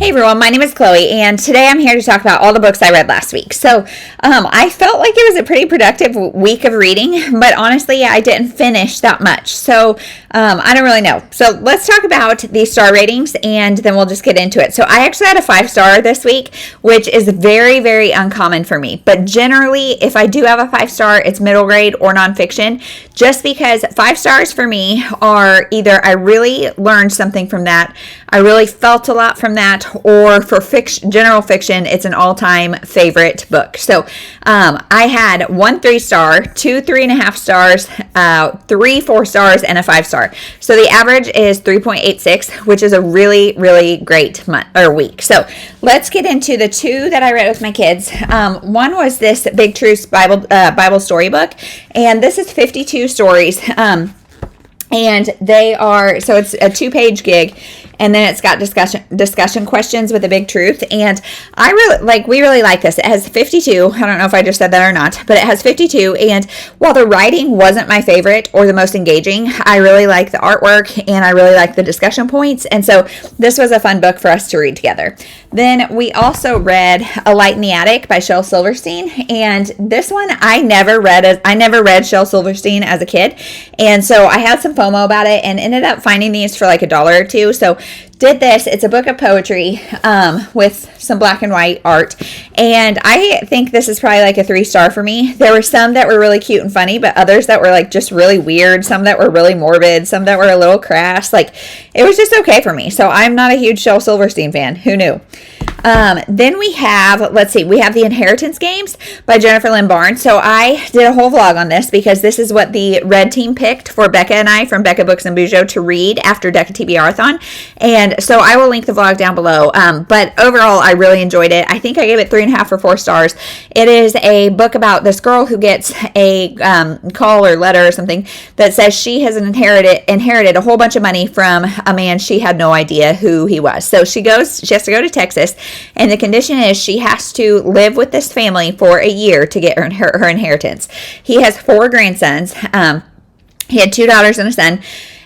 Hey everyone, my name is Chloe, and today I'm here to talk about all the books I read last week. So, I felt like it was a pretty productive week of reading, but honestly, I didn't finish that much. So, I don't really know. So, let's talk about the star ratings, and then we'll just get into it. So, I actually had a 5-star this week, which is very, very uncommon for me. But generally, if I do have a 5-star, it's middle grade or nonfiction, just because 5 stars for me are either I really learned something from that, I really felt a lot from that, or for general fiction, it's an all-time favorite book. So I had 1 3-star, 2 3.5 stars, 3 4 stars, and a 5-star. So the average is 3.86, which is a really, really great month or week. So let's get into the 2 that I read with my kids. One was this Big Truths Bible storybook, and this is 52 stories. And they are, so it's a 2-page gig, and then it's got discussion questions with a big truth. And we really like this. It has 52. I don't know if I just said that or not, but it has 52. And while the writing wasn't my favorite or the most engaging, I really like the artwork and I really like the discussion points. And so this was a fun book for us to read together. Then we also read A Light in the Attic by Shel Silverstein. And this one I never read Shel Silverstein as a kid. And so I had some FOMO about it and ended up finding these for like $1 or $2. So did this. It's a book of poetry with some black and white art. And I think this is probably like a 3-star for me. There were some that were really cute and funny, but others that were like just really weird. Some that were really morbid. Some that were a little crass. Like, it was just okay for me. So I'm not a huge Shel Silverstein fan. Who knew? Then we have, we have The Inheritance Games by Jennifer Lynn Barnes. So I did a whole vlog on this because this is what the red team picked for Becca and I from Becca Books and Bujo to read after Deca TBR-a-thon. And so I will link the vlog down below. But overall, I really enjoyed it. I think I gave it 3.5 or 4 stars. It is a book about this girl who gets a call or letter or something that says she has inherited a whole bunch of money from a man she had no idea who he was. So she has to go to Texas, and the condition is she has to live with this family for a year to get her inheritance. He has 4 grandsons. He had 2 daughters and a son,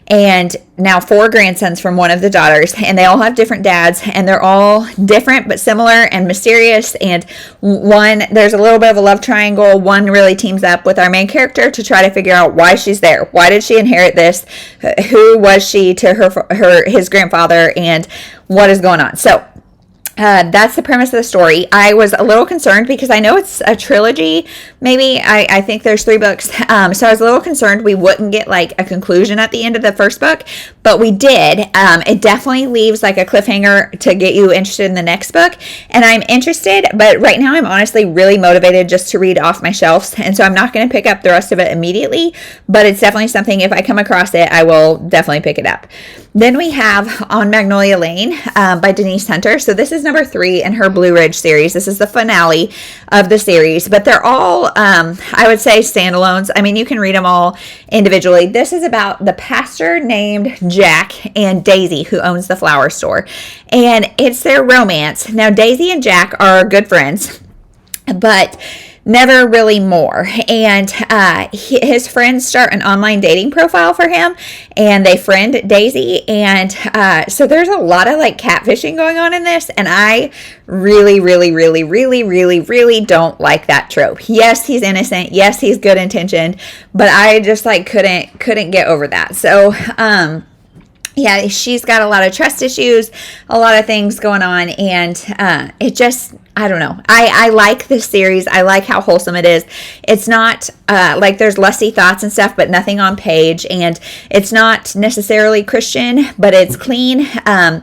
and now 4 grandsons from one of the daughters, and they all have different dads, and they're all different but similar and mysterious. And there's a little bit of a love triangle. One really teams up with our main character to try to figure out why she's there. Why did she inherit this? Who was she to his grandfather, and what is going on? So that's the premise of the story. I was a little concerned because I know it's a trilogy. Maybe I think there's 3 books. So I was a little concerned we wouldn't get like a conclusion at the end of the first book, but we did. It definitely leaves like a cliffhanger to get you interested in the next book. And I'm interested, but right now I'm honestly really motivated just to read off my shelves. And so I'm not going to pick up the rest of it immediately, but it's definitely something, if I come across it, I will definitely pick it up. Then we have On Magnolia Lane by Denise Hunter. So this is number 3 in her Blue Ridge series. This is the finale of the series, but they're all, I would say, standalones. I mean, you can read them all individually. This is about the pastor named Jack and Daisy, who owns the flower store, and it's their romance. Now, Daisy and Jack are good friends, but never really more. And his friends start an online dating profile for him, and they friend Daisy. And so there's a lot of like catfishing going on in this, and I really, really, really, really, really, really don't like that trope. Yes, he's innocent. Yes, he's good intentioned, but I just like couldn't get over that. So yeah, she's got a lot of trust issues, a lot of things going on, and it just, I don't know. I like this series. I like how wholesome it is. It's not like there's lusty thoughts and stuff, but nothing on page, and it's not necessarily Christian, but it's clean. And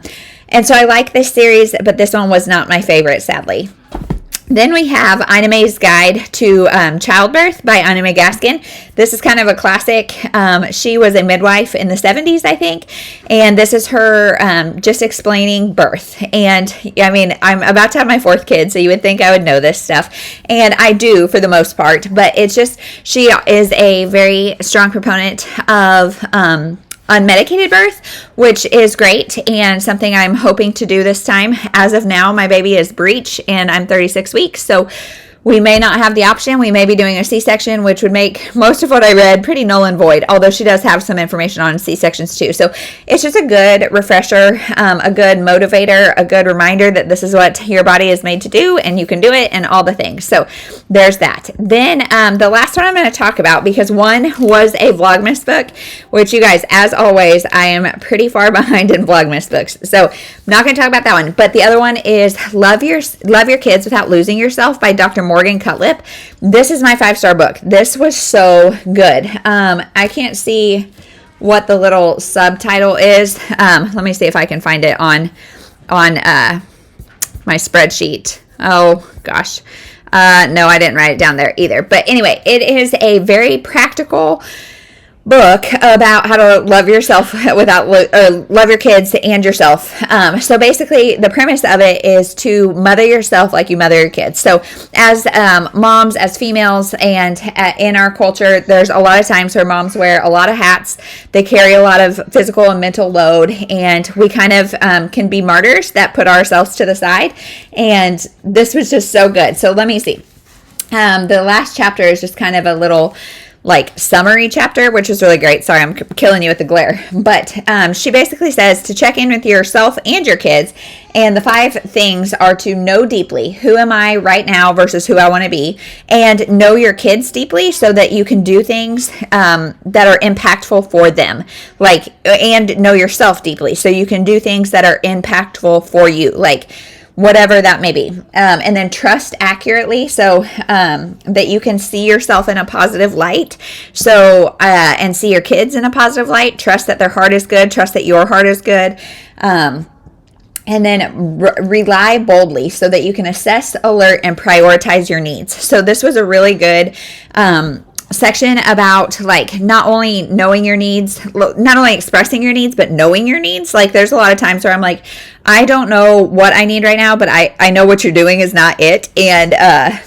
so I like this series, but this one was not my favorite, sadly. Then we have Ina May's Guide to Childbirth by Ina May Gaskin. This is kind of a classic. She was a midwife in the 70s, I think, and this is her just explaining birth. And I mean, I'm about to have my 4th kid, so you would think I would know this stuff, and I do for the most part, but it's just, she is a very strong proponent of unmedicated birth, which is great and something I'm hoping to do this time. As of now, my baby is breech and I'm 36 weeks, so we may not have the option. We may be doing a C-section, which would make most of what I read pretty null and void, although she does have some information on C-sections too. So it's just a good refresher, a good motivator, a good reminder that this is what your body is made to do and you can do it and all the things. So there's that. Then the last one I'm going to talk about, because one was a Vlogmas book, which you guys, as always, I am pretty far behind in Vlogmas books. So I'm not going to talk about that one. But the other one is Love Your Kids Without Losing Yourself by Dr. Morgan Cutlip. This is my 5-star book. This was so good. I can't see what the little subtitle is. Let me see if I can find it on my spreadsheet. Oh gosh. No, I didn't write it down there either. But anyway, it is a very practical book about how to love yourself without love your kids and yourself. So basically the premise of it is to mother yourself like you mother your kids. So as moms, as females, and in our culture, there's a lot of times where moms wear a lot of hats. They carry a lot of physical and mental load, and we kind of can be martyrs that put ourselves to the side. And this was just so good. So let me see. The last chapter is just kind of a little summary chapter, which is really great. Sorry, I'm killing you with the glare. But she basically says to check in with yourself and your kids. And the 5 things are to know deeply, who am I right now versus who I want to be, and know your kids deeply so that you can do things that are impactful for them. And know yourself deeply so you can do things that are impactful for you. Whatever that may be. And then trust accurately so that you can see yourself in a positive light. So, and see your kids in a positive light. Trust that their heart is good. Trust that your heart is good. And then rely boldly so that you can assess, alert, and prioritize your needs. So this was a really good section about not only knowing your needs, not only expressing your needs, but knowing your needs. There's a lot of times where I'm like, I don't know what I need right now, but I know what you're doing is not it. And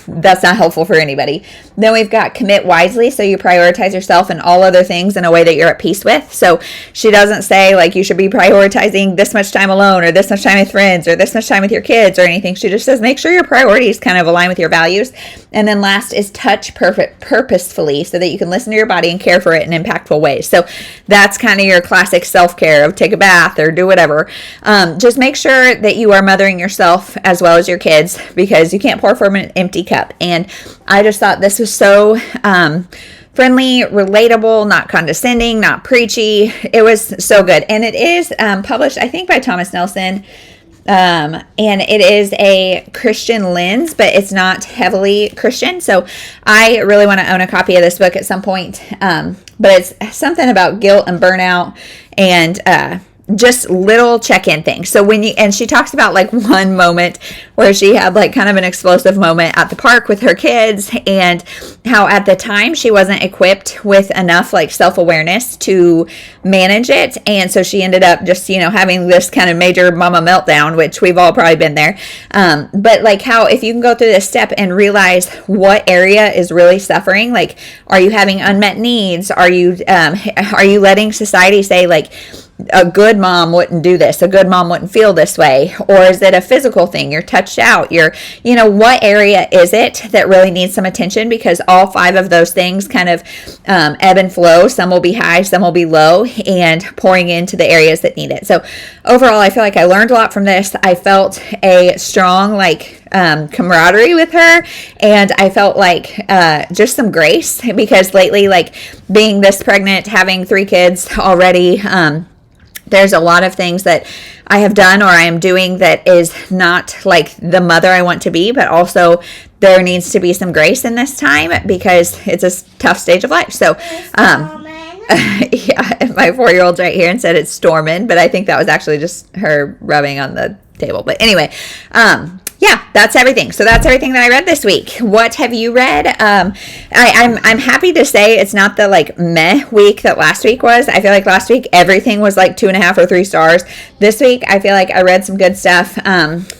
that's not helpful for anybody. Then we've got commit wisely. So you prioritize yourself and all other things in a way that you're at peace with. So she doesn't say you should be prioritizing this much time alone or this much time with friends or this much time with your kids or anything. She just says, make sure your priorities kind of align with your values. And then last is touch purposefully so that you can listen to your body and care for it in impactful ways. So that's kind of your classic self-care of take a bath or do whatever. Just make sure that you are mothering yourself as well as your kids, because you can't pour from an empty cup. And I just thought this was so friendly, relatable, not condescending, not preachy. It was so good. And it is published, I think, by Thomas Nelson. And it is a Christian lens, but it's not heavily Christian. So I really want to own a copy of this book at some point. But it's something about guilt and burnout and just little check-in things. So and she talks about one moment where she had kind of an explosive moment at the park with her kids, and how at the time she wasn't equipped with enough self-awareness to manage it. And so she ended up just, having this kind of major mama meltdown, which we've all probably been there. But how if you can go through this step and realize what area is really suffering, are you having unmet needs? Are you letting society say a good mom wouldn't do this, a good mom wouldn't feel this way? Or is it a physical thing? You're touched out. What area is it that really needs some attention? Because all 5 of those things kind of ebb and flow. Some will be high, some will be low, and pouring into the areas that need it. So overall, I feel like I learned a lot from this. I felt a strong camaraderie with her, and I felt just some grace, because lately, being this pregnant, having 3 kids already, there's a lot of things that I have done or I am doing that is not the mother I want to be, but also there needs to be some grace in this time because it's a tough stage of life. So, yeah, my 4-year-old's right here and said it's storming, but I think that was actually just her rubbing on the table. But anyway, yeah, that's everything. So that's everything that I read this week. What have you read? I'm happy to say it's not the meh week that last week was. I feel like last week everything was 2.5 or 3 stars. This week I feel like I read some good stuff.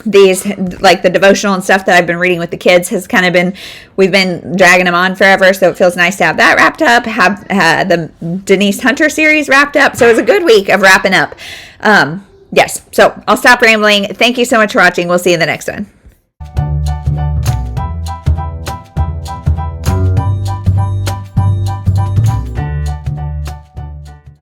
These the devotional and stuff that I've been reading with the kids has kind of been, we've been dragging them on forever, so it feels nice to have that wrapped up. Have the Denise Hunter series wrapped up. So it was a good week of wrapping up. Yes, so I'll stop rambling. Thank you so much for watching. We'll see you in the next one.